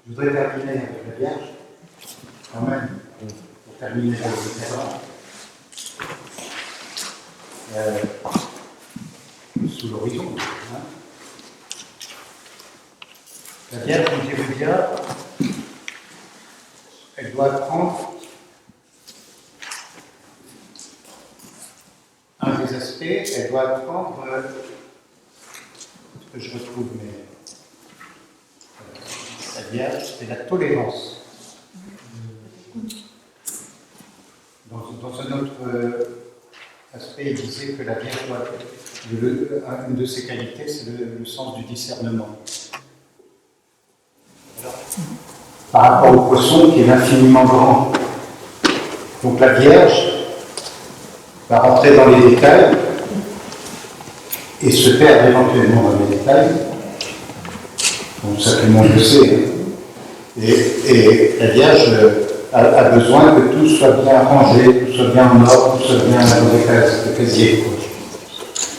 Je voudrais terminer avec la Vierge, quand même, pour terminer avec le terrain. Sous l'horizon. Hein. La Vierge, comme je vous dire, elle doit prendre un des aspects, elle doit prendre ce que je retrouve, mais la Vierge, c'est la tolérance. Dans un autre aspect, il disait que la Vierge doit, une de ses qualités, c'est le sens du discernement. Alors, par rapport au poisson qui est infiniment grand. Donc la Vierge va rentrer dans les détails et se perdre éventuellement dans les détails. Donc ça tout le monde le sait. Et la Vierge a besoin que tout soit bien rangé, tout soit bien en ordre, tout soit bien dans les casiers.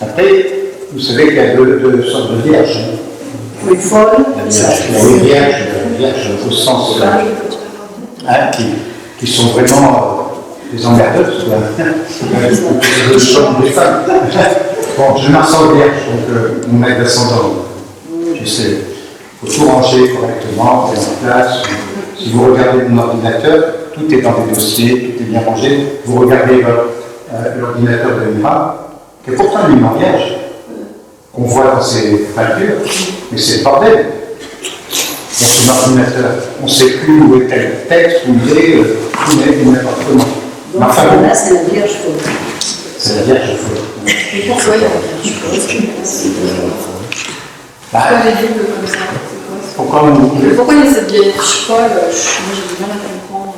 Après, vous savez qu'il y a deux sortes de vierges. Oui, folle. La vierge au sens qui sont vraiment des emmerdeuses. Le choc des femmes. Bon, je m'assens vierge, donc mon aide ascendant. Je sais, il faut tout ranger correctement, mettre en place. Si vous regardez mon ordinateur, tout est dans des dossiers, tout est bien rangé. Vous regardez l'ordinateur de Mira, qui est pourtant une lumière vierge, qu'on voit dans ses factures, mais c'est le bordel. Dans son ordinateur, on ne sait plus où est tel texte, où il est, n'importe comment. Donc enfin, là, c'est la Vierge faute. C'est la Vierge faute. Et pourquoi il y a la Vierge faute? Pourquoi les livres comme ça? Pourquoi il y a cette vieille folle? Moi, j'ai du mal à comprendre.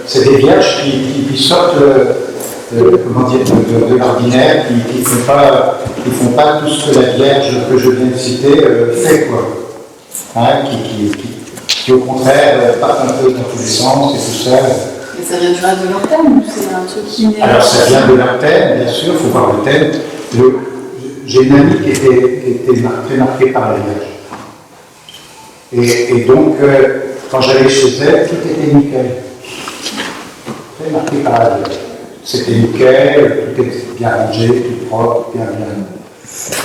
C'est des vierges qui sortent de l'ordinaire, qui ne font pas tout ce que la Vierge que je viens de citer fait, quoi. Qui au contraire part un peu dans tous les sens et tout ça. Mais ça vient du reste de leur thème ou c'est un truc qui naît? Alors ça vient de leur thème, bien sûr, il faut voir le thème. J'ai une amie qui était très marquée par la Vierge. Et donc, quand j'allais chez elle, tout était nickel. Très marqué par la Vierge. C'était nickel, tout était bien rangé, tout propre, bien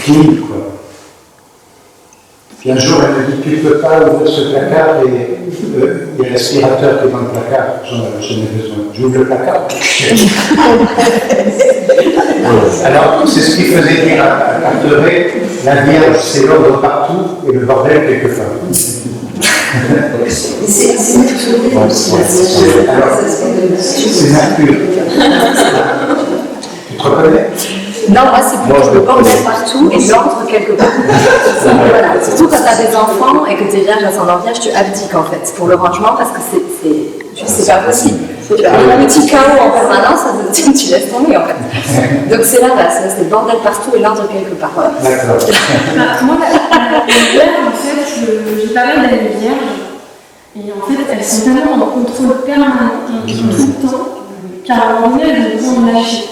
clean, quoi. Puis un jour, elle me dit, tu ne peux pas ouvrir ce placard et il y a l'aspirateur qui est dans le placard, j'en ai besoin. J'ouvre le placard. Alors, c'est ce qui faisait dire à Carteret, la Vierge, c'est l'ordre partout et le bordel quelque part. C'est Mercure. C'est Mercure. Tu te reconnais? Non, moi c'est plutôt le bordel partout et l'ordre quelque part. Voilà. Surtout quand tu as des enfants et que tu es vierge ascendant vierge, tu abdiques en fait pour le rangement parce que c'est pas possible. Tu as un petit chaos en permanence, tu laisses tomber en fait. Donc c'est la base, c'est le bordel partout et l'ordre quelque part. D'accord. Moi, la vierge, en fait, j'ai pas mal d'amis vierges. Et en fait, elles sont tellement en contrôle permanent, tout le temps, qu'à un moment donné, elles ont besoin de lâcher.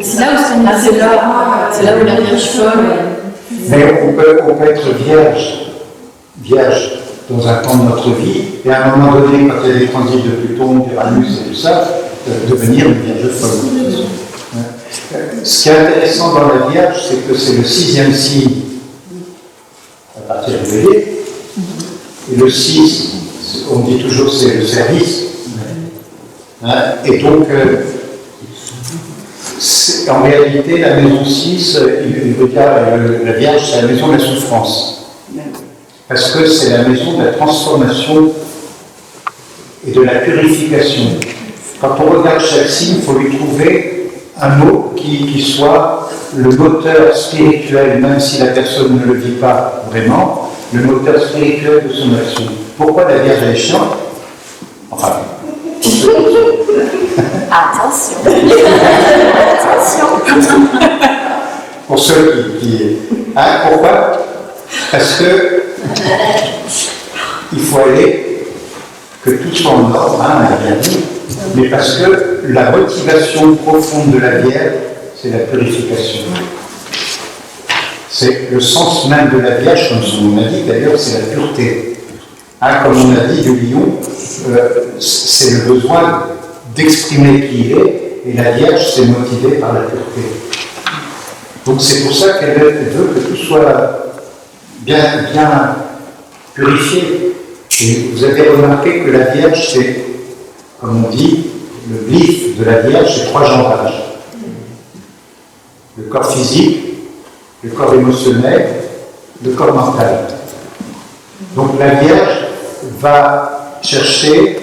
C'est là où c'est là où la vierge folle. Mais on peut être vierge dans un temps de notre vie, et à un moment donné, quand il y a des transits de Pluton, d'Uranus et tout ça, devenir une vierge folle. Ce qui est intéressant dans la Vierge, c'est que c'est le 6e signe à partir du Bélier, et le 6, on dit toujours c'est le service. Et donc, en réalité, la maison 6, il veut dire la Vierge, c'est la maison de la souffrance. Parce que c'est la maison de la transformation et de la purification. Quand on regarde chaque signe, il faut lui trouver un mot qui soit le moteur spirituel, même si la personne ne le vit pas vraiment, le moteur spirituel de son action. Pourquoi la Vierge est chiante? Enfin, Attention. pour ceux qui pourquoi? Parce que il faut aller que tout soit en ordre, on a bien dit, mais parce que la motivation profonde de la Vierge, c'est la purification. C'est le sens même de la Vierge, comme son nom l'indique, d'ailleurs, c'est la pureté. Hein, comme on a dit du lion, c'est le besoin d'exprimer qui il est, et la Vierge, c'est motivé par la pureté. Donc c'est pour ça qu'elle veut que tout soit bien purifié. Et vous avez remarqué que la Vierge, c'est, comme on dit, le glyphe de la Vierge, c'est 3 genrages. Le corps physique, le corps émotionnel, le corps mental. Donc la Vierge va chercher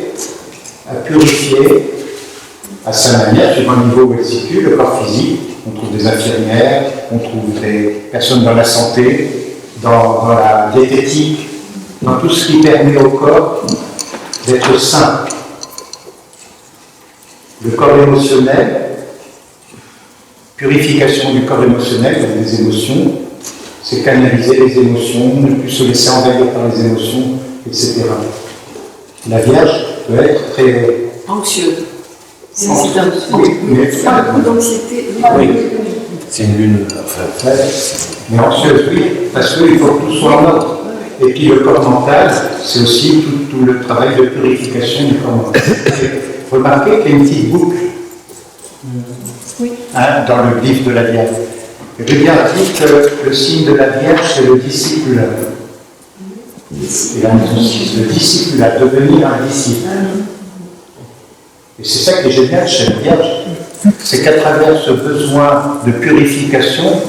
à purifier à sa manière, suivant le niveau où elle se situe, le corps physique. On trouve des infirmières, on trouve des personnes dans la santé, dans la diététique, dans tout ce qui permet au corps d'être sain. Le corps émotionnel, purification du corps émotionnel, des émotions, c'est canaliser les émotions, ne plus se laisser envahir par les émotions, etc. La Vierge peut être très anxieuse. Oui, mais beaucoup d'anxiété. Oui, c'est une lune. Enfin, mais anxieuse, oui, parce qu'il faut que tout soit en ordre. Et puis le corps mental, c'est aussi tout le travail de purification du corps mental. Remarquez qu'il y a une petite boucle dans le glyphe de la Vierge. Je veux bien dire que le signe de la Vierge, c'est le disciple. Et là, le disciple, devenir un disciple. Et c'est ça qui est génial chez la Vierge, c'est qu'à travers ce besoin de purification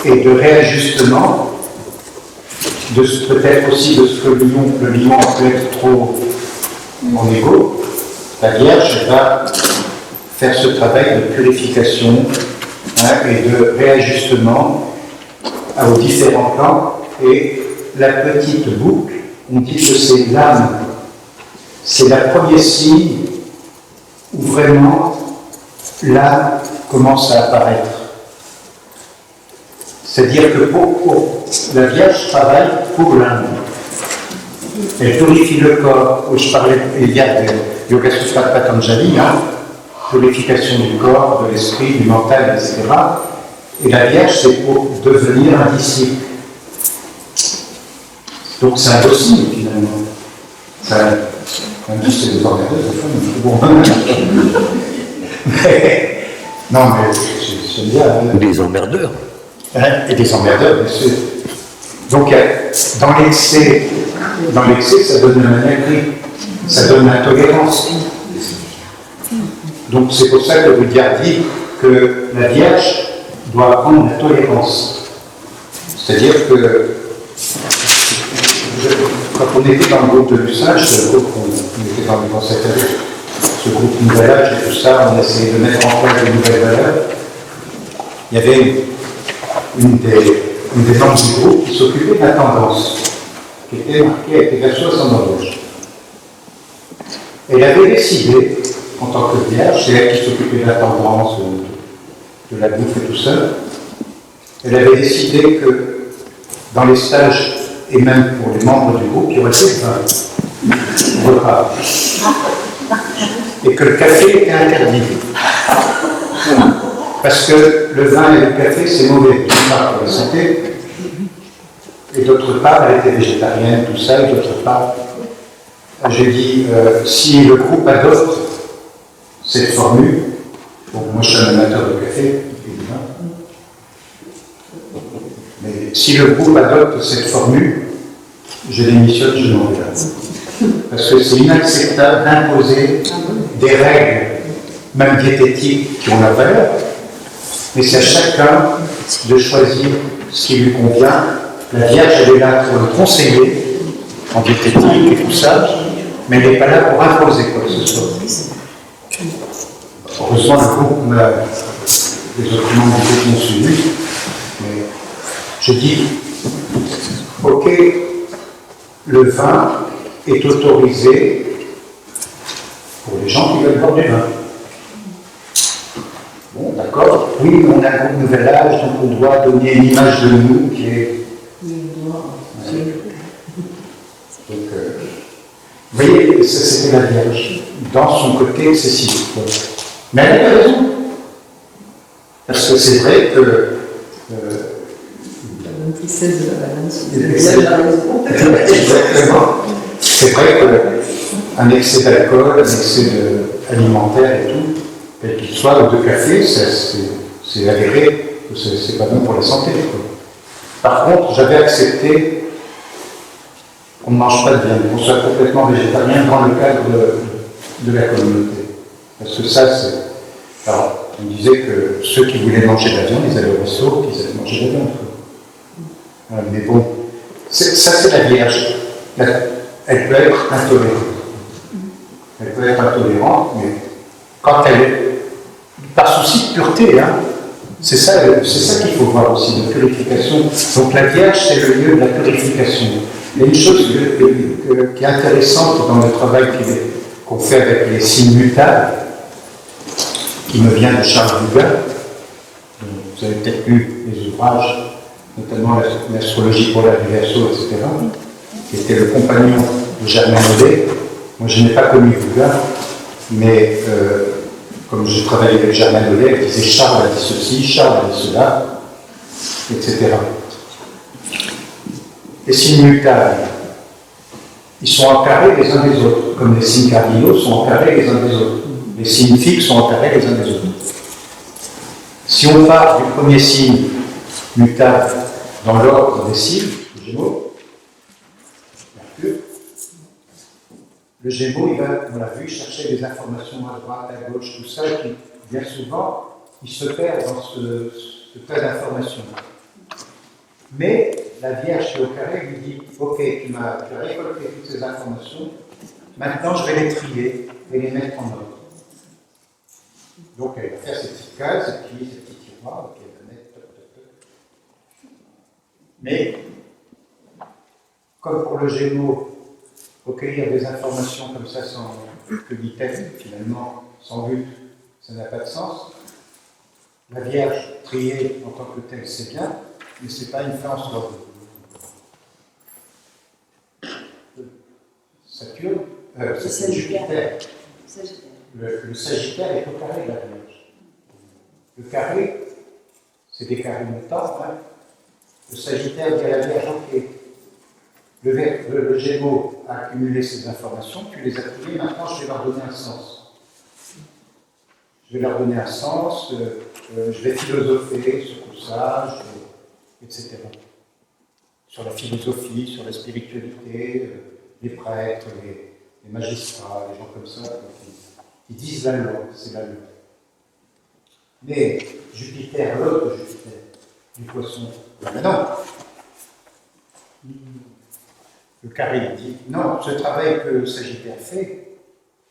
et de réajustement, peut-être aussi de ce que le lion peut être trop en égo, la Vierge va faire ce travail de purification et de réajustement aux différents plans. Et la petite boucle, on dit que c'est l'âme. C'est le premier signe où vraiment l'âme commence à apparaître. C'est-à-dire que la Vierge travaille pour l'âme. Elle purifie le corps. Je parlais hier de Yoga Sutra Patanjali, purification du corps, de l'esprit, du mental, etc. Et la Vierge, c'est pour devenir un disciple. Donc c'est un beau signe, finalement. Même si c'est des emmerdeuses, des fois, mais bon. Non, mais j'aime bien. des emmerdeurs. Et des emmerdeurs, bien sûr. Donc, dans l'excès, ça donne la maniaquerie, ça donne l'intolérance. Donc, c'est pour ça que vous dit que la Vierge doit apprendre la tolérance. C'est-à-dire que quand on était dans le groupe de l'usage, on était dans le concept avec ce groupe Nouvel Âge et tout ça, on essayait de mettre en place de nouvelles valeurs. Il y avait une des membres du groupe qui s'occupait de la tendance, qui était marquée avec les versos en horloge. Elle avait décidé, en tant que Vierge, c'est elle qui s'occupait de la tendance, de la bouffe et tout ça, elle avait décidé que dans les stages, et même pour les membres du groupe, il y aurait fait un repas. Et que le café était interdit. Parce que le vin et le café, c'est mauvais, d'une part pour la santé, et d'autre part, elle était végétarienne, tout ça, et d'autre part, j'ai dit, si le groupe adopte cette formule, bon, moi je suis un amateur de café, et du vin, mais si le groupe adopte cette formule, je démissionne, je m'en vais là. Parce que c'est inacceptable d'imposer des règles, même diététiques, qui ont leur valeur. Mais c'est à chacun de choisir ce qui lui convient. La Vierge, elle est là pour le conseiller, en diététique et tout ça, mais elle n'est pas là pour imposer quoi que ce soit. Heureusement, le groupe, les autres membres du groupe m'ont suivi, mais je dis, ok, le vin est autorisé pour les gens qui veulent boire du vin. Bon, d'accord, oui, on a un groupe Nouvel Âge, donc on doit donner une image de nous qui est... Donc, vous voyez, c'était la Vierge, dans son côté excessif. Mais elle avait raison. Parce que c'est vrai que La bonne tristesse de la banane. Exactement. C'est vrai qu'un excès d'alcool, un excès alimentaire et tout, quel qu'il soit, ou de café, c'est avéré que c'est pas bon pour la santé. Quoi. Par contre, j'avais accepté qu'on ne mange pas de viande, qu'on soit complètement végétarien dans le cadre de la communauté. Parce que ça, c'est... Alors, on disait que ceux qui voulaient manger de la viande, ils allaient au resto, qu'ils allaient manger de la viande. Mais bon, ça c'est la Vierge. Elle peut être intolérante. Elle peut être intolérante, mais quand elle est... Par souci de pureté, hein, c'est ça qu'il faut voir aussi, de purification. Donc la Vierge, c'est le lieu de la purification. Il y a une chose qui est intéressante dans le travail qu'on fait avec les signes mutables, qui me vient de Charles Dugas. Vous avez peut-être lu les ouvrages, notamment l'astrologie polaire du Verseau, etc., qui était le compagnon de Germain Naudet. Moi, je n'ai pas connu Dugas, mais comme j'ai travaillé avec Germain Naudet, il disait Charles a dit ceci, Charles a dit cela, etc. Les signes mutables, ils sont en carré les uns des autres, comme les signes cardinaux sont en carré les uns des autres. Les signes fixes sont en carré les uns des autres. Si on part du premier signe mutable dans l'ordre des signes, le Gémeaux, Mercure, le Gémeaux, il va, on l'a vu, chercher des informations à droite, à gauche, tout ça, et puis bien souvent, il se perd dans ce tas d'informations. Mais la Vierge qui est au carré lui dit « Ok, tu as récolté toutes ces informations, maintenant je vais les trier et les mettre en ordre. » Donc elle va faire ces petites cases, et puis ces petits tiroirs, et elle va mettre toc, toc, toc. Mais, comme pour le Gémeaux, recueillir des informations comme ça sans que dit-elle, finalement, sans but, ça n'a pas de sens. La Vierge, trier en tant que telle, c'est bien, mais ce n'est pas une fin en soi. Saturne, c'est Jupiter. Le Sagittaire est au carré de la Vierge. Le carré, c'est des carrés montants. Hein. Le Sagittaire dit à la Vierge, ok, le Gémeaux a accumulé ces informations, tu les as trouvées, maintenant je vais leur donner un sens. Je vais leur donner un sens, je vais philosopher sur tout ça, etc. Sur la philosophie, sur la spiritualité, les prêtres, les magistrats, les gens comme ça, qui disent la loi, c'est la loi. Mais Jupiter, l'autre Jupiter, du poisson, ben non. Le carré dit, non, ce travail que le Sagittaire fait,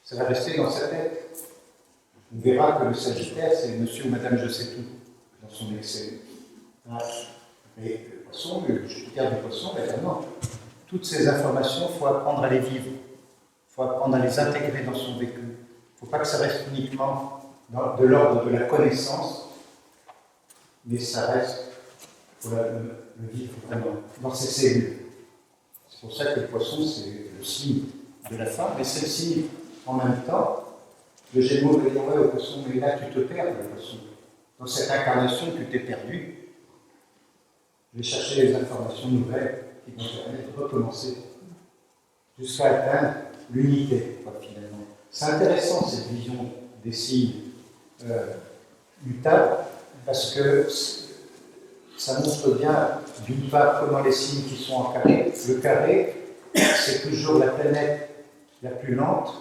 ça va rester dans sa tête. On verra que le Sagittaire, c'est monsieur ou madame je sais tout, dans son excès. Mais le poisson, le Jupiter du poisson, ben non. Toutes ces informations, il faut apprendre à les vivre. Il faut apprendre à les intégrer dans son vécu. Il ne faut pas que ça reste uniquement de l'ordre de la connaissance, mais ça reste, il faut le vivre vraiment dans ses cellules. C'est pour ça que le poisson, c'est le signe de la femme, mais c'est le signe en même temps. Le Gémeaux veut dire, ouais, au poisson, mais là, tu te perds, le poisson. Dans cette incarnation, tu t'es perdu. Je vais chercher les informations nouvelles qui vont permettre de recommencer jusqu'à atteindre l'unité, finalement. C'est intéressant, cette vision des signes mutables, parce que ça montre bien, d'une part, comment les signes qui sont en carré. Le carré, c'est toujours la planète la plus lente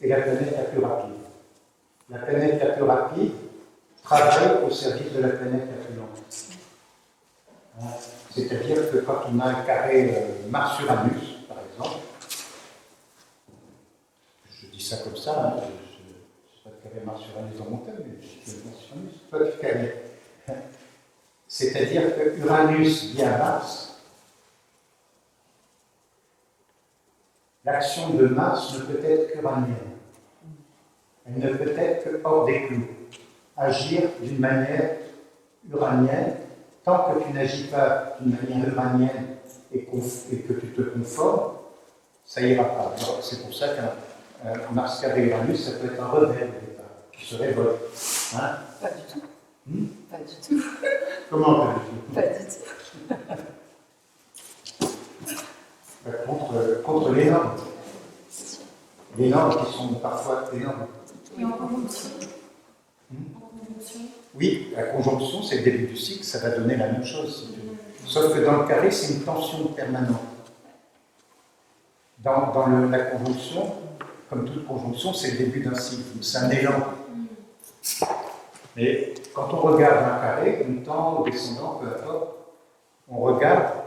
et la planète la plus rapide. La planète la plus rapide travaille au service de la planète la plus lente. C'est-à-dire que quand on a un carré Mars-Uranus, par exemple, je dis ça comme ça, hein, je n'ai pas de carré Mars-Uranus dans mon thème, mais je suis Mars-Uranus, pas de carré. C'est-à-dire que Uranus dit à Mars, l'action de Mars ne peut être qu'uranienne. Elle ne peut être que hors des clous. Agir d'une manière uranienne, tant que tu n'agis pas d'une manière uranienne et que tu te conformes, ça ira pas. C'est pour ça qu'un Mars carré Uranus, ça peut être un rebelle au départ, qui se révolte. Hein? Pas du tout. Pas du tout. Comment pas du tout? Pas du tout. Contre les normes. Les normes qui sont parfois énormes. Et en conjonction. En conjonction. Oui, la conjonction, c'est le début du cycle, ça va donner la même chose. Si tu veux. Sauf que dans le carré, c'est une tension permanente. Dans la conjonction, comme toute conjonction, c'est le début d'un cycle, c'est un élan. Mais quand on regarde un carré, montant ou descendant, peu importe, on regarde,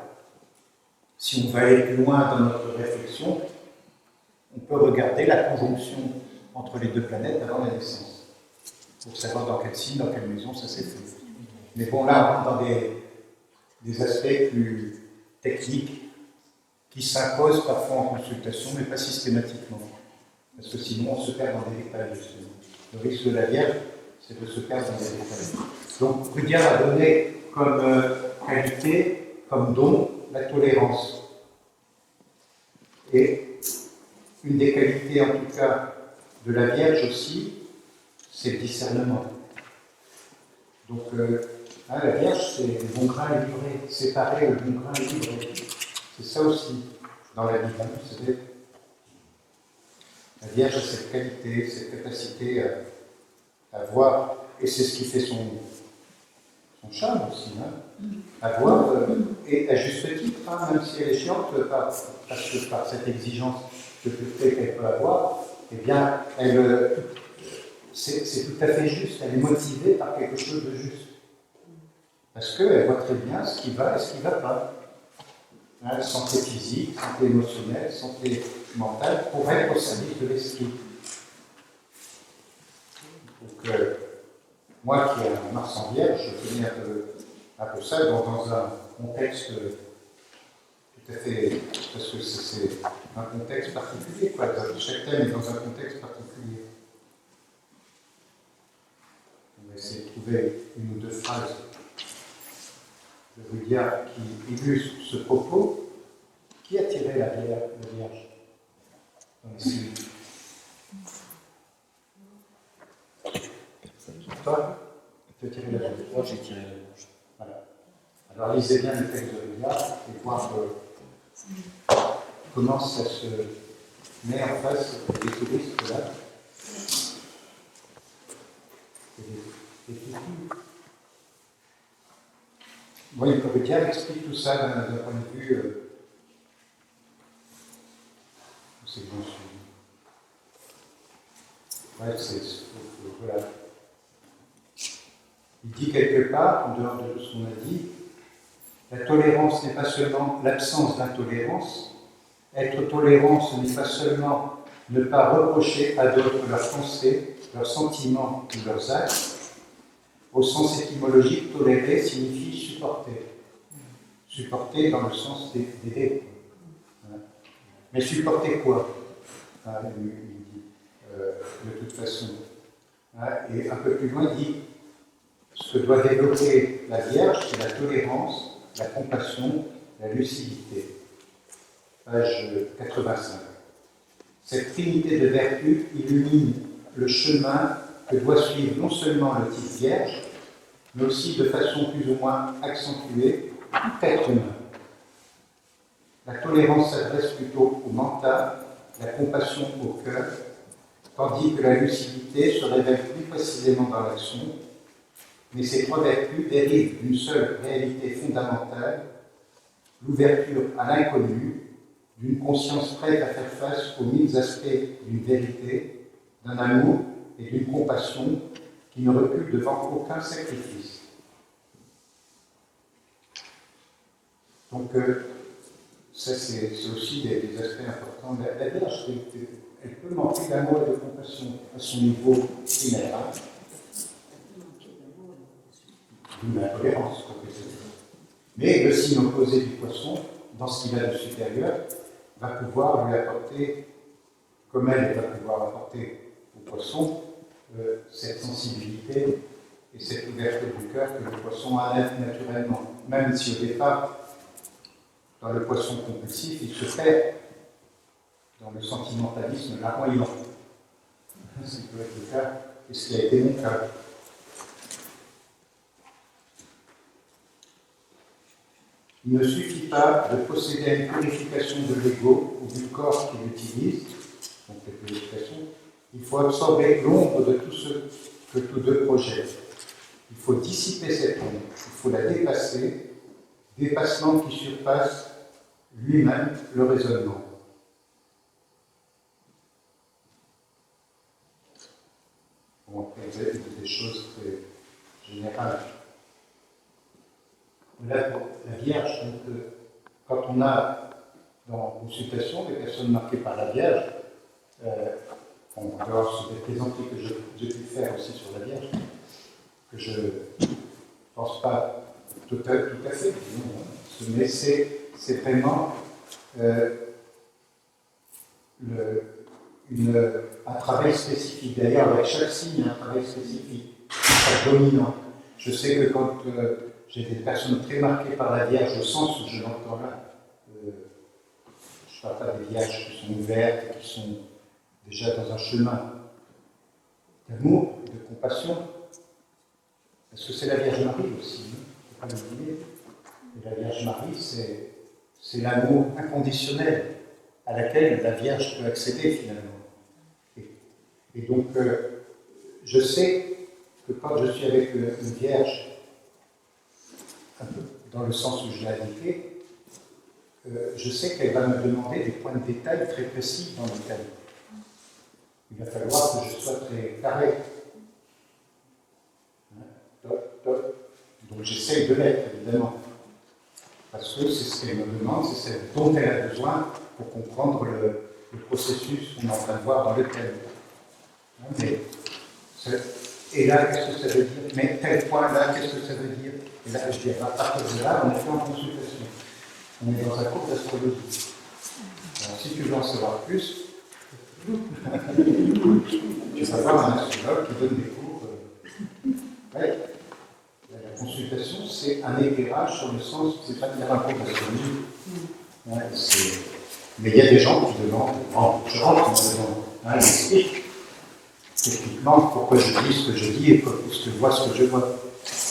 si on va aller plus loin dans notre réflexion, on peut regarder la conjonction entre les deux planètes avant la naissance, pour savoir dans quel signe, dans quelle maison ça s'est fait. Mais bon, là, on rentre dans des aspects plus techniques qui s'imposent parfois en consultation, mais pas systématiquement. Parce que sinon, on se perd dans des détails, justement. Le risque de la Vierge, c'est de se perdre dans des détails. Donc, Rudyard a donné comme qualité, comme don, la tolérance. Et une des qualités, en tout cas, de la Vierge aussi, c'est le discernement. Donc, la Vierge, c'est le bon grain et livré, séparer le bon grain et livré. C'est ça aussi, dans la Bible. Vous savez, la Vierge a cette qualité, cette capacité à voir, et c'est ce qui fait son charme aussi, à voir, et à juste titre, même si elle est chiante, parce que par cette exigence de pureté qu'elle peut avoir, eh bien, c'est tout à fait juste, elle est motivée par quelque chose de juste. Parce qu'elle voit très bien ce qui va et ce qui ne va pas. Santé physique, santé émotionnelle, santé mentale, pour être au service de l'esprit. Donc, moi qui ai un Mars en Vierge, je connais un peu ça dans un contexte tout à fait. Parce que c'est un contexte particulier, quoi. Chaque thème est dans un contexte particulier. On va essayer de trouver une ou deux phrases de Rudyard qui illustre ce propos. Qui a tiré la Vierge dans les signes? Toi, tu as tiré la Vierge. Moi, j'ai tiré la Vierge. Voilà. Alors, lisez bien le texte de Rudyard et voir comment ça se met en face des touristes là. Et oui, Rudyard explique tout ça d'un point de vue. C'est bon, voilà. Il dit quelque part, en dehors de ce qu'on a dit, la tolérance n'est pas seulement l'absence d'intolérance. Être tolérant, ce n'est pas seulement ne pas reprocher à d'autres leurs pensées, leurs sentiments ou leurs actes. Au sens étymologique, tolérer signifie supporter. Supporter dans le sens d'aider. Mais supporter quoi? Il dit, de toute façon. Et un peu plus loin, il dit ce que doit développer la Vierge, c'est la tolérance, la compassion, la lucidité. Page 85. Cette trinité de vertus illumine le chemin que doit suivre non seulement le type Vierge, mais aussi de façon plus ou moins accentuée tout être humain. La tolérance s'adresse plutôt au mental, la compassion au cœur, tandis que la lucidité se révèle plus précisément dans l'action, mais ces trois vertus dérivent d'une seule réalité fondamentale, l'ouverture à l'inconnu, d'une conscience prête à faire face aux mille aspects d'une vérité, d'un amour et d'une compassion qui ne recule devant aucun sacrifice. Donc, ça, c'est aussi des aspects importants. La Vierge, elle peut manquer d'amour et de compassion à son niveau primaire. D'où la tolérance, mais le signe opposé du poisson, dans ce qu'il a de supérieur, va pouvoir lui apporter, comme elle va pouvoir apporter au poisson, cette sensibilité et cette ouverture du cœur que le poisson a naturellement. Même si au départ, dans le poisson compulsif, il se perd dans le sentimentalisme larmoyant. Ce qui peut être le cas, et ce qui a été mon cas. Il ne suffit pas de procéder à une purification de l'ego ou du corps qu'il utilise, donc la purification. Il faut absorber l'ombre de tout ce que tous deux projettent. Il faut dissiper cette ombre, il faut la dépasser, dépassement qui surpasse lui-même le raisonnement. Bon, après, vous avez des choses très générales. Là, pour la Vierge, donc, quand on a dans consultation des personnes marquées par la Vierge, on va voir sur des plaisanteries que j'ai pu faire aussi sur la Vierge, que je ne pense pas tout à fait, mais c'est vraiment un travail spécifique. D'ailleurs, avec chaque signe, il y a un travail spécifique, chaque dominant. Je sais que quand j'ai des personnes très marquées par la Vierge, au sens où je l'entends là, je ne parle pas des Vierges qui sont ouvertes et qui sont déjà dans un chemin d'amour et de compassion, parce que c'est la Vierge Marie aussi, il ne faut pas l'oublier. Et la Vierge Marie, c'est l'amour inconditionnel à laquelle la Vierge peut accéder finalement. Et donc, je sais que quand je suis avec une Vierge, un peu dans le sens où je l'ai indiqué, je sais qu'elle va me demander des points de détail très précis dans le thème. Il va falloir que je sois très carré. Donc j'essaye de l'être, évidemment. Parce que c'est ce qu'elle me demande, c'est ce dont elle a besoin pour comprendre le processus qu'on est en train de voir dans le thème. Et là, qu'est-ce que ça veut dire? Mais tel point là, qu'est-ce que ça veut dire? Et là, je dis, à partir de là, on est fait en consultation. On est dans un cours d'astrologie. Alors, si tu veux en savoir plus, tu vas voir un astrologue qui donne des cours. Ouais. La consultation, c'est un éclairage sur le sens, c'est pas dire un cours d'astrologie. Ouais, mais il y a des gens qui demandent, je rentre dans le demande, ils expliquent techniquement pourquoi je dis ce que je dis et ce que je vois, ce que je vois.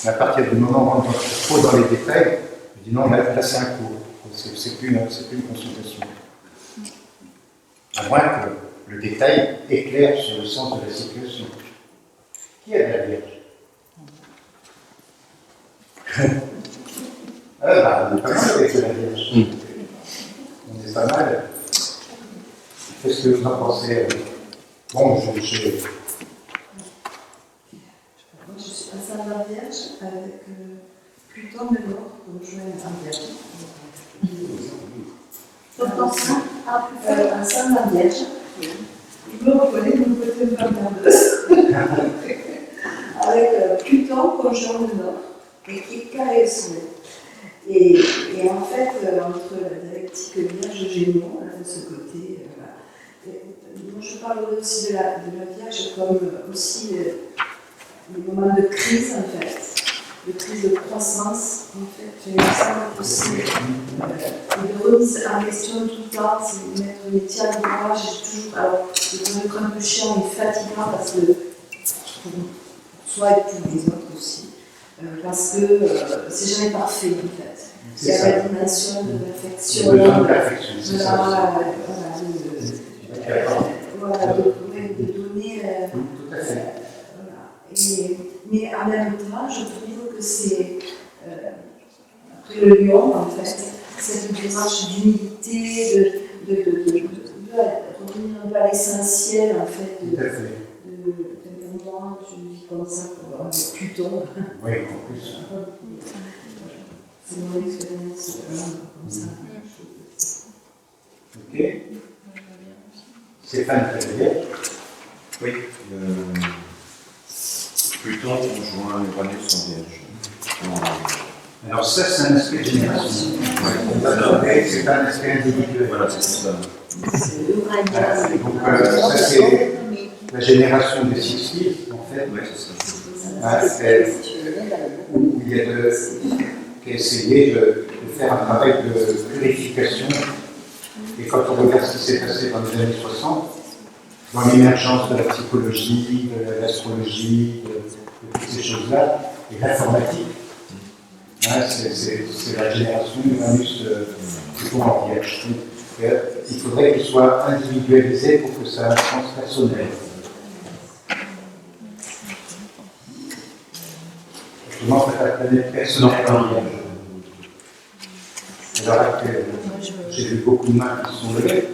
Mais à partir du moment où on rentre trop dans les détails, je dis non, là c'est un cours, c'est plus une consultation. À moins que le détail éclaire sur le sens de la situation. Qui est la Vierge? On est pas mal avec la Vierge. On est pas mal. Qu'est-ce que vous en pensez? Bon, Moi, je suis passée à la Vierge avec Pluton de Nord, conjoint en Vierge. Un sang la Vierge. Je me reconnais dans le côté merveilleuse. Avec Pluton, conjoint de Nord, et qui caresse. Et en fait, entre la dialectique Vierge Gémeaux, de ce côté, moi je parlerai aussi de la Vierge comme aussi des moments de crise, en fait, de crise de croissance, en fait. Il me semble aussi de remise en question tout le temps, c'est mettre les tiers de courage, alors, c'est peut-être un peu chiant et fatigant parce que, pour soi et pour les autres aussi, parce que c'est jamais parfait, en fait. Il y a la dimension de perfection. De donner. Tout à fait. Mais en même temps, je trouve que c'est, après le lion, en fait, cette démarche d'humilité, de revenir un peu à l'essentiel, en fait, moi, je vis comme ça pour Pluton. Oui, en plus. C'est mon expérience comme ça. Ok. Stéphane, tu veux dire? Oui. Pluton conjoint Uranus en Vierge. Alors ça, c'est un aspect de génération. C'est pas un aspect individuel. Voilà, c'est ça. Donc ça, c'est la génération des Sixties, en fait. Oui, c'est ça. Où il y a qui a essayé de faire un travail de purification. Et quand on regarde ce qui s'est passé dans les années 60, dans l'émergence de la psychologie, de l'astrologie, de toutes ces choses-là, et l'informatique, Hein, c'est la génération Uranus plutôt en Vierge. Je trouve qu'il faudrait qu'il soit individualisé pour que ça soit personnel. Justement, c'est la planète personnelle en Vierge. Alors que j'ai vu beaucoup de mains qui sont levées.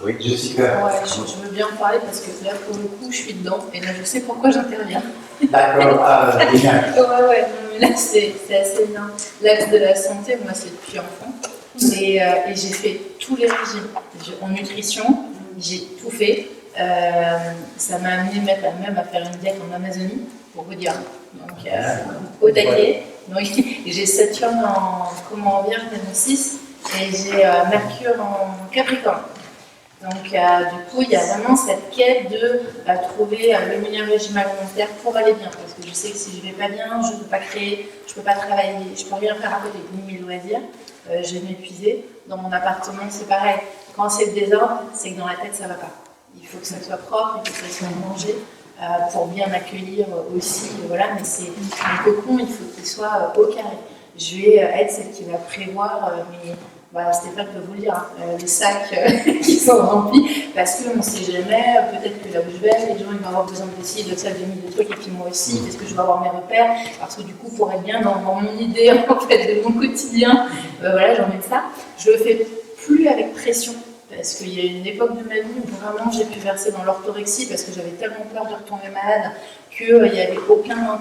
Oui, Jessica. Ouais, je veux bien en parler parce que là, pour le coup, je suis dedans et là, je sais pourquoi j'interviens. D'accord, bien. Ouais, non, mais là, c'est assez bien. L'axe de la santé, moi, c'est depuis enfant. Et j'ai fait tous les régimes. En nutrition, j'ai tout fait. Ça m'a amené même à faire une diète en Amazonie, pour vous dire. Donc, au taquet. Donc, j'ai Saturne en Vierge, en 6, et j'ai Mercure en Capricorne. Donc, du coup, il y a vraiment cette quête de trouver le meilleur régime alimentaire pour aller bien. Parce que je sais que si je ne vais pas bien, je ne peux pas créer, je ne peux pas travailler, je ne peux rien faire à côté, ni mes loisirs. Je vais m'épuiser. Dans mon appartement, c'est pareil. Quand c'est le désordre, c'est que dans la tête, ça ne va pas. Il faut que ça soit propre, il faut que ça soit mangé pour bien accueillir aussi. Voilà, mais c'est un cocon, il faut qu'il soit au carré. Je vais être celle qui va prévoir Stéphane peut vous le dire, les sacs qui sont remplis, parce qu'on ne sait jamais, peut-être que là où je vais, les gens ils vont avoir besoin de ceci, de ça, de trucs, et puis moi aussi, parce que je vais avoir mes repères, parce que du coup, pour être bien dans mon idée en fait, de mon quotidien, voilà, j'en mets ça. Je le fais plus avec pression, parce qu'il y a une époque de ma vie où vraiment j'ai pu verser dans l'orthorexie, parce que j'avais tellement peur de retomber malade, qu'il n'y avait aucun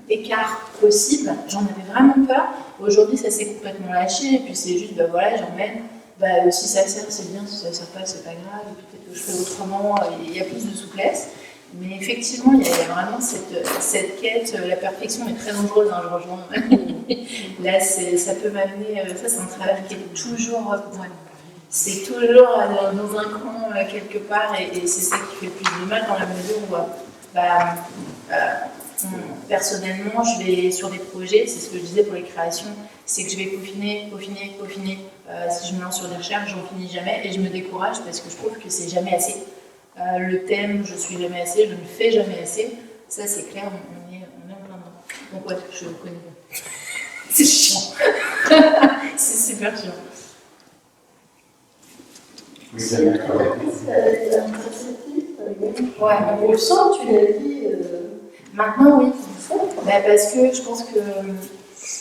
écart possible, j'en avais vraiment peur. Aujourd'hui, ça s'est complètement lâché, et puis c'est juste, j'emmène. Si ça sert, c'est bien, si ça ne sert pas, c'est pas grave, et peut-être que je fais autrement, il y a plus de souplesse. Mais effectivement, il y a vraiment cette quête, la perfection est très dangereuse, je rejoins. Là, ça peut m'amener, ça c'est un travail qui est toujours, c'est toujours dans un coin quelque part, et c'est ça qui fait le plus de mal dans la mesure où, personnellement, je vais sur des projets, c'est ce que je disais pour les créations, c'est que je vais peaufiner. Si je me lance sur des recherches, j'en finis jamais et je me décourage parce que je trouve que c'est jamais assez. Le thème, je suis jamais assez, je ne fais jamais assez. Ça, c'est clair, on est en plein dedans. Donc, ouais, je connais bien. C'est chiant. C'est super chiant. Oui, ça va. Ouais, On le sent, tu l'as dit. Maintenant, oui. Parce que je pense que.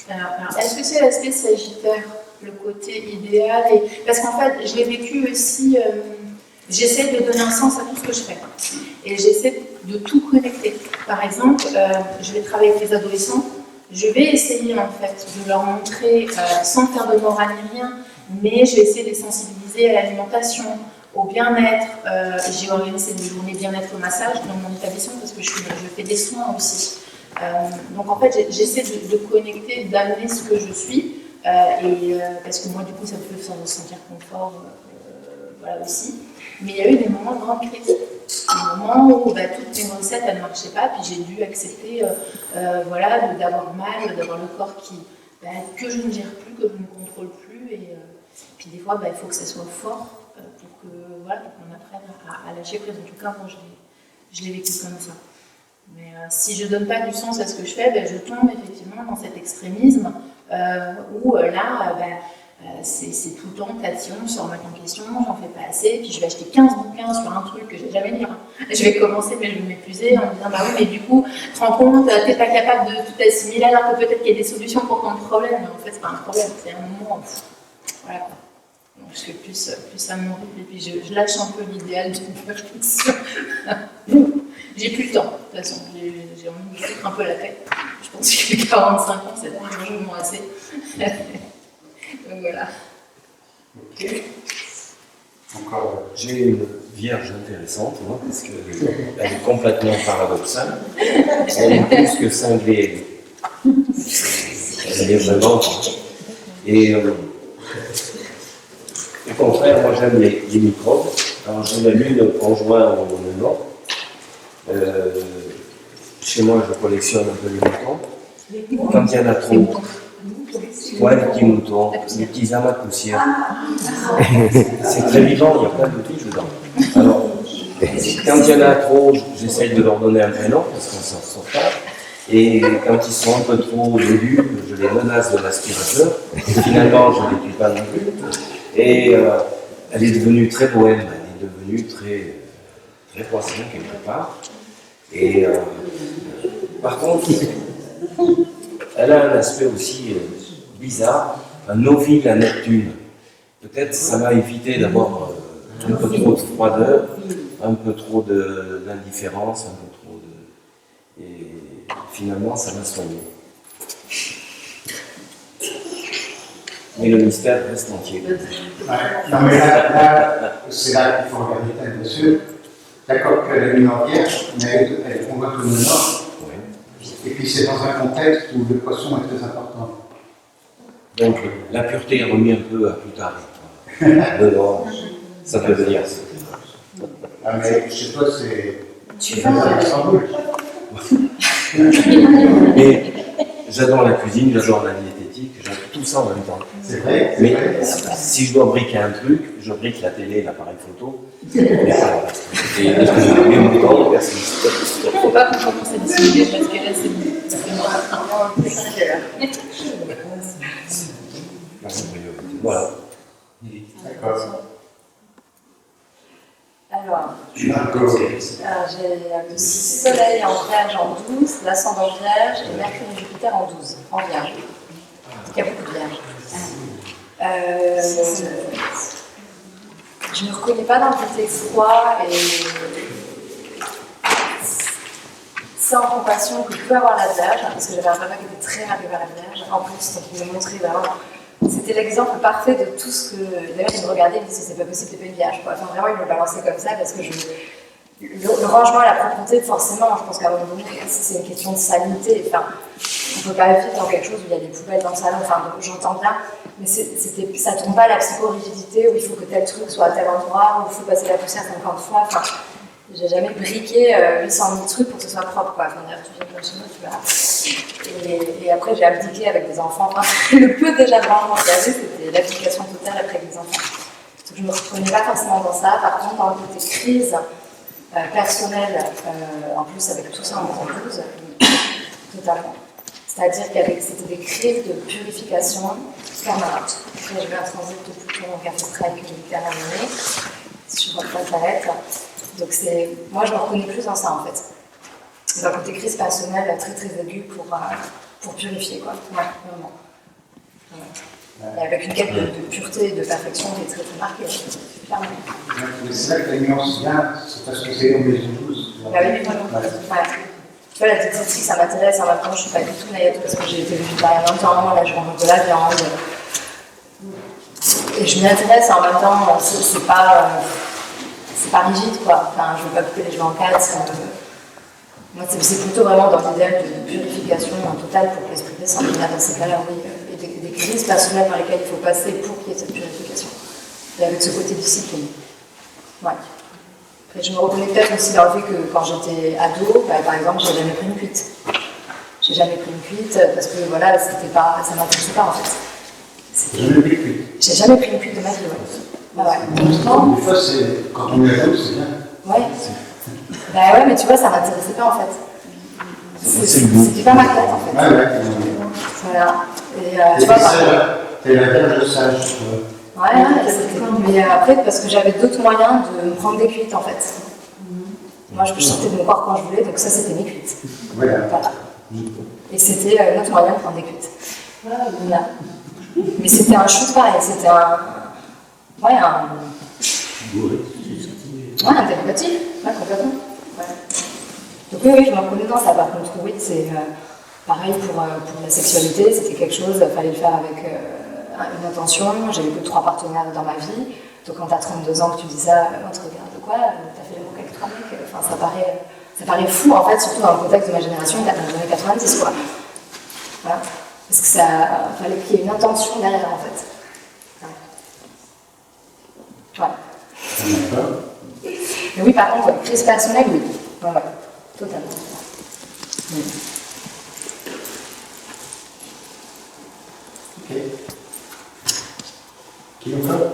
Alors, est-ce que c'est l'aspect sagittaire, le côté idéal Parce qu'en fait, je l'ai vécu aussi. J'essaie de donner un sens à tout ce que je fais. Et j'essaie de tout connecter. Par exemple, je vais travailler avec les adolescents. Je vais essayer, en fait, de leur montrer, sans faire de morale ni rien, mais je vais essayer de les sensibiliser à l'alimentation, au bien-être. J'ai organisé des journées bien-être au massage dans mon établissement parce que je fais des soins aussi. Donc en fait, j'essaie de connecter, d'amener ce que je suis, parce que moi du coup ça me fait se sentir confort, voilà aussi. Mais il y a eu des moments de grande crise, des moments où toutes mes recettes elles ne marchaient pas, puis j'ai dû accepter d'avoir mal, d'avoir le corps que je ne gère plus, que je ne contrôle plus, et puis des fois il faut que ça soit fort pour qu'on apprenne à lâcher prise. En tout cas moi je l'ai vécu comme ça. Mais si je ne donne pas du sens à ce que je fais, je tombe effectivement dans cet extrémisme où c'est tout le temps tatillon, se remettre en question, j'en fais pas assez, puis je vais acheter 15 bouquins sur un truc que je vais jamais lire. Je vais commencer, mais je vais m'épuiser en me disant oui, mais du coup, tu te rends compte, tu n'es pas capable de tout assimiler, alors que peut-être qu'il y a des solutions pour ton problème, mais en fait, c'est pas un problème, c'est un moment. Voilà quoi. Donc je fais plus à mon rythme, et puis je lâche un peu l'idéal de perfection. J'ai plus le temps, de toute façon, j'ai envie de me foutre un peu la tête. Je pense que 45 ans, c'est largement assez. Donc voilà. Ok. Encore. J'ai une vierge intéressante, moi, parce qu'elle est complètement paradoxale. Elle est plus que cinglée. Elle est vraiment. Et au contraire, moi j'aime les microbes. Alors j'ai la lune conjointe au nord. Chez moi, je collectionne un peu les moutons. Quand il y en a trop, les petits moutons, les petits amas de poussière. C'est très vivant, il y a plein de touches dedans. Alors, quand il y en a trop, j'essaye de leur donner un prénom, parce qu'on s'en sort pas. Et quand ils sont un peu trop au début, je les menace de l'aspirateur. Et finalement, je ne les tue pas non plus. Et elle est devenue très bohème, elle est devenue très poisson quelque part. Et par contre, elle a un aspect aussi bizarre, un ovile à Neptune. Peut-être ça m'a évité d'avoir un peu trop de froideur, un peu trop d'indifférence, un peu trop de... Et finalement, ça m'a soigné. Mais le mystère reste entier. Ouais. Non, mais là c'est là qu'il faut regarder, bien sûr. D'accord qu'elle est une vierge, mais elle combat tout le nord. Oui. Et puis c'est dans un contexte où le poisson est très important. Donc la pureté est remise un peu à plus tard. Le nord, ça peut venir. Ah, mais chez toi, c'est. Tu vas Mais j'adore la cuisine, j'adore la diététique, j'adore tout ça en même temps. C'est vrai. Mais si je dois briquer un truc, je brique la télé, l'appareil photo. Et les moutons, personne. Faut pas qu'on commence à discuter parce que là c'est Voilà. D'accord. Alors, Marco. j'ai le soleil en vierge en 12, l'ascendant vierge et Mercure et Jupiter en 12, en vierge. Il y a beaucoup de vierges. Je ne me reconnais pas dans le côté froid et sans compassion que peut avoir la vierge, parce que j'avais un papa qui était très rapide vers la vierge. En plus, donc il me montrait vraiment. C'était l'exemple parfait de tout ce que. D'ailleurs, il me regardait, il me disait c'est pas possible, t'es pas une vierge. Quoi. Enfin, vraiment, il me balançait comme ça parce que le rangement et la propreté, forcément, je pense qu'à un moment donné, c'est une question de sanité. Enfin, on ne peut pas vivre dans quelque chose où il y a des poubelles dans le salon. Enfin, j'entends bien, mais ça ne tombe pas à la psychorigidité où il faut que tel truc soit à tel endroit, où il faut passer la poussière 50 fois. Enfin, j'ai jamais briqué 800 000 trucs pour que ce soit propre. Quoi. Enfin, d'ailleurs, tu viens de chez moi, tu verras. Et après, j'ai abdiqué avec des enfants. Enfin, le peu déjà de rangement qu'il y avait, c'était l'abdication totale après les enfants. Donc, je ne me reprenais pas forcément dans ça. Par contre, dans le côté crise personnelle, en plus avec tout ça en 12, totalement. C'est-à-dire que c'était des crises de purification permanente. Après, j'ai eu un transit de Pluton en Capricorne que j'ai terminé. Je ne vois pas s'arrête. Donc, moi, je me reconnais plus dans ça en fait. Dans le côté crise personnelle très très aiguë pour purifier, quoi. Ouais, vraiment. Ouais. Et avec une quête de pureté et de perfection qui est très très marquée, clairement. Mais c'est là que la nuance vient, c'est parce que c'est dans les 12. Bah oui, vraiment. Ouais. Tu vois, la diététique, ça m'intéresse, en même temps, je ne suis pas du tout naïve parce que j'ai été végétarienne longtemps, là, je mange de la viande. Et je m'y intéresse, en même temps, c'est pas rigide, quoi. Enfin, je ne veux pas couper les cheveux en quatre. Moi, c'est plutôt vraiment dans l'idéal de purification totale pour que l'esprit descende. Dans ces cas-là, oui, et des crises personnelles par lesquelles il faut passer pour qu'il y ait cette purification. Et avec ce côté discipline. Ouais. Après, je me reconnais peut-être aussi dans le fait que quand j'étais ado, par exemple, j'ai jamais pris une cuite. J'ai jamais pris une cuite parce que voilà, ça m'intéressait pas en fait. Jamais pris de cuite. J'ai jamais pris une cuite de ma vie, ouais. Bah ouais. Des fois, quand on est ado, c'est bien. Ouais. Bah ouais, mais tu vois, ça m'intéressait pas en fait. C'était pas ma quête en fait. Ouais. Voilà. Et tu vois, t'es la vierge sage. Ouais, mais après, parce que j'avais d'autres moyens de me prendre des cuites en fait. Moi, je sortais de mon corps quand je voulais, donc ça, c'était mes cuites. Voilà. Et c'était notre moyen de prendre des cuites. Voilà. Mais c'était un shoot pareil, c'était un. Ouais, un dérivatif, ouais, complètement. Ouais. Donc oui, je me reconnais dans ça. Par contre, oui, c'est pareil pour la sexualité, c'était quelque chose, il fallait le faire avec une intention. J'avais que 3 partenaires dans ma vie. Donc quand tu as 32 ans que tu dis ça, on te regarde de quoi t'as fait l'amour avec 3 mecs. Enfin, ça paraît fou en fait, surtout dans le contexte de ma génération, dans les années 90, quoi. Voilà. Parce que fallait qu'il y ait une intention derrière en fait. Ouais. Mais oui, par contre, crise personnelle, oui. Ouais, totalement. Oui. Ok. Qui encore?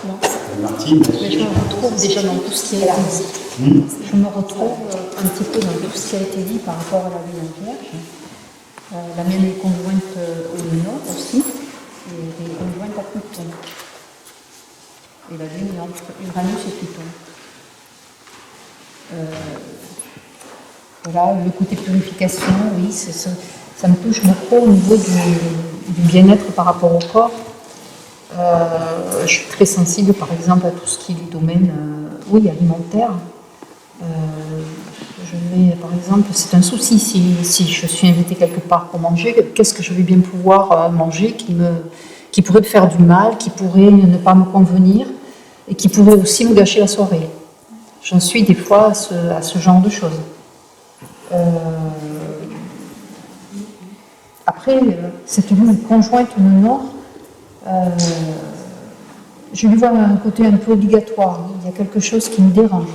Non. Martine. Mais je me retrouve déjà dans tout ce qui est la musique. Je me retrouve un petit peu dans tout ce qui a été dit par rapport à la Vierge. La mienne est conjointe au Nord aussi, et elle est conjointe à Pluton. Et la Lune est entre Uranus et Pluton. Voilà, le côté purification, oui, ça me touche beaucoup au niveau du bien-être par rapport au corps. Je suis très sensible, par exemple, à tout ce qui est du domaine alimentaire. Par exemple, c'est un souci si je suis invitée quelque part pour manger, qu'est-ce que je vais bien pouvoir manger qui pourrait me faire du mal, qui pourrait ne pas me convenir et qui pourrait aussi me gâcher la soirée. J'en suis des fois à ce genre de choses. Après, cette lune conjointe au Nord, je lui vois un côté un peu obligatoire. Il y a quelque chose qui me dérange.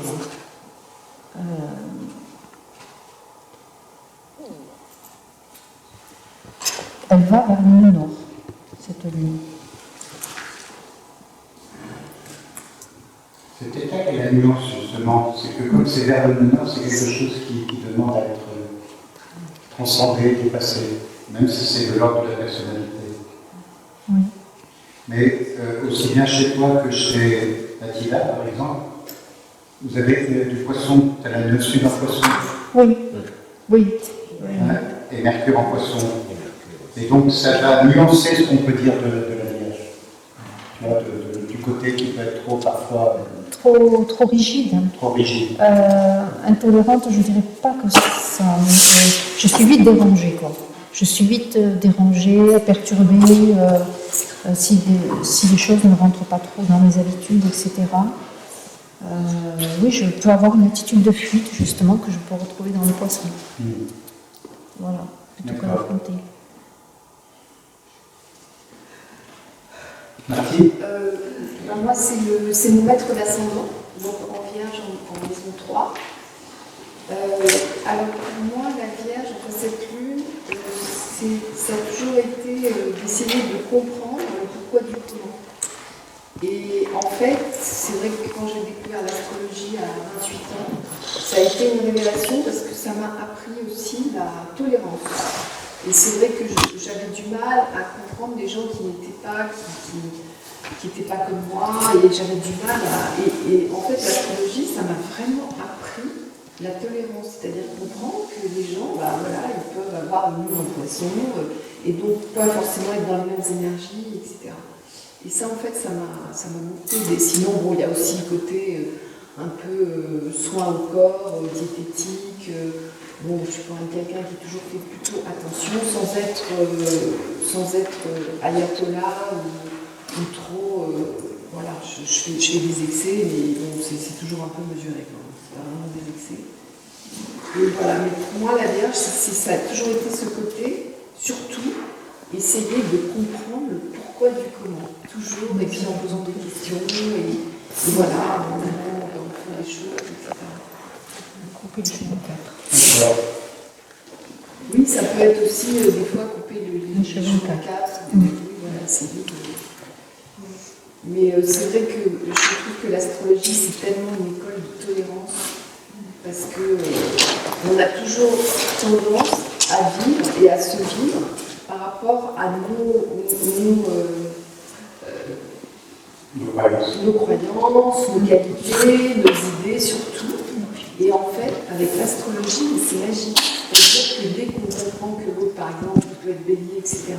Elle va vers le Nord, cette lune. C'est peut-être là qu'est la nuance, justement. C'est que comme c'est vers le Nord, c'est quelque chose qui demande à être transcendé, dépassé, même si c'est de l'ordre de la personnalité. Oui. Mais aussi bien chez toi que chez Attila, par exemple, vous avez du poisson, tu as la notion d'un poisson. Oui, oui. Et Mercure en poisson. Et donc ça va nuancer ce qu'on peut dire de la Vierge. Tu vois, du côté qui peut être trop parfois... Trop rigide. Trop rigide. Intolérante, je ne dirais pas que ça. Je suis vite dérangée, quoi. Je suis vite dérangée, perturbée, si les choses ne rentrent pas trop dans mes habitudes, etc. Oui, je peux avoir une attitude de fuite, justement, que je peux retrouver dans le poisson. Voilà, plutôt que d'affronter. Merci. Moi, c'est mon maître d'ascendant, donc en Vierge en maison 3. Alors pour moi, la Vierge, enfin, cette lune, ça a toujours été d'essayer de comprendre le pourquoi du comment. Et en fait, c'est vrai que quand j'ai découvert l'astrologie à 28 ans, ça a été une révélation parce que ça m'a appris aussi la tolérance. Et c'est vrai que j'avais du mal à comprendre des gens qui n'étaient pas, qui n'étaient pas comme moi, et j'avais du mal à... Et en fait, l'astrologie, ça m'a vraiment appris la tolérance, c'est-à-dire comprendre que les gens, ils peuvent avoir une lune en poisson, et donc pas forcément être dans les mêmes énergies, etc. Et ça, en fait, ça m'a beaucoup aidé. Sinon, bon, il y a aussi le côté un peu soin au corps, diététique. Bon, je suis quand même quelqu'un qui a toujours fait plutôt attention, sans être ayatollah ou trop... voilà, je fais des excès, mais bon, c'est toujours un peu mesuré quand même. C'est pas vraiment des excès. Et voilà, mais pour moi, la Vierge, ça a toujours été ce côté, surtout, essayer de comprendre le pourquoi du comment. Toujours, et puis en posant des questions, et voilà, en allant dans le fond des choses, etc. Couper le cheveu en 4. Oui, ça peut être aussi des fois couper les cheveux en 4. Oui, voilà, essayer de... Mais c'est vrai que je trouve que l'astrologie, c'est tellement une école de tolérance, parce qu'on a toujours tendance à vivre et à se vivre par rapport à nos croyances, nos qualités, nos idées surtout. Et en fait, avec l'astrologie, c'est magique. C'est-à-dire que dès qu'on comprend que l'autre, par exemple, peut être bélier, etc.,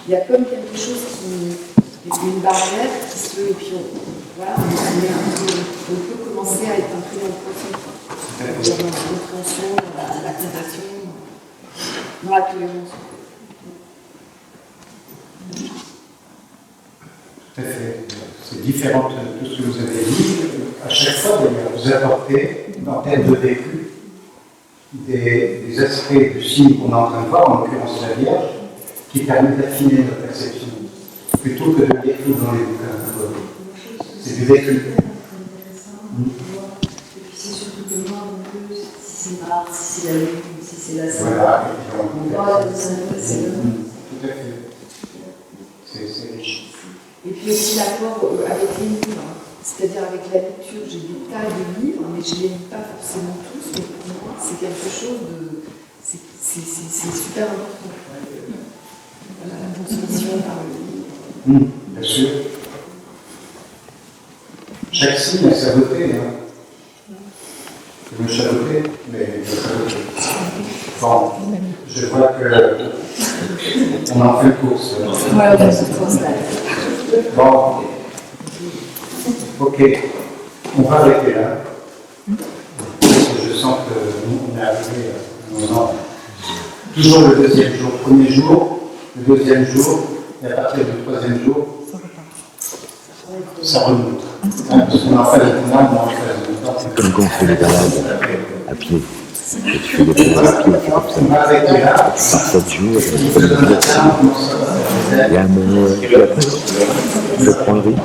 il y a comme quelque chose une barrière qui se... Et puis on peut commencer à être un peu dans le poisson. Dans la compréhension, dans la compassion, dans la tolérance. Tout à fait. C'est différent de tout ce que vous avez dit. À chaque fois, d'ailleurs, vous apportez, en termes de vécu, des aspects du signe qu'on est en train de voir, en l'occurrence la Vierge, qui permettent d'affiner notre perception, plutôt que de lire tout dans les bouquins. C'est du vécu. Et puis c'est surtout de voir un peu si c'est Mars, si c'est la Lune, si c'est la Sainte. Voilà, et puis on Voilà, c'est le nom. tout à fait. C'est riche. Et puis aussi l'apport avec les livres. C'est-à-dire avec la lecture, j'ai des tas de livres, mais je ne les lis pas forcément tous, mais pour moi, c'est quelque chose de... C'est super important. Voilà, la transmission par le livre. Bien sûr. Chaque signe a sa beauté. Je veux chapeauter, mais je veux chapeauter. Bon, je vois que on en fait une course. Voilà, on se course là. Bon, ok, on va arrêter là. Parce que je sens qu'on est arrivé à nos ans. Toujours le deuxième jour, premier jour, le deuxième jour, et à partir du troisième jour, ça remonte. Parce qu'on en fait les mois, on en fait les mois. C'est comme quand on fait des balades à pied. Et tu fais des balades à pied, c'est comme ça. On va arrêter là. Par 7 jours, c'est comme ça. Il y a un moment, puis après, je prends le rythme.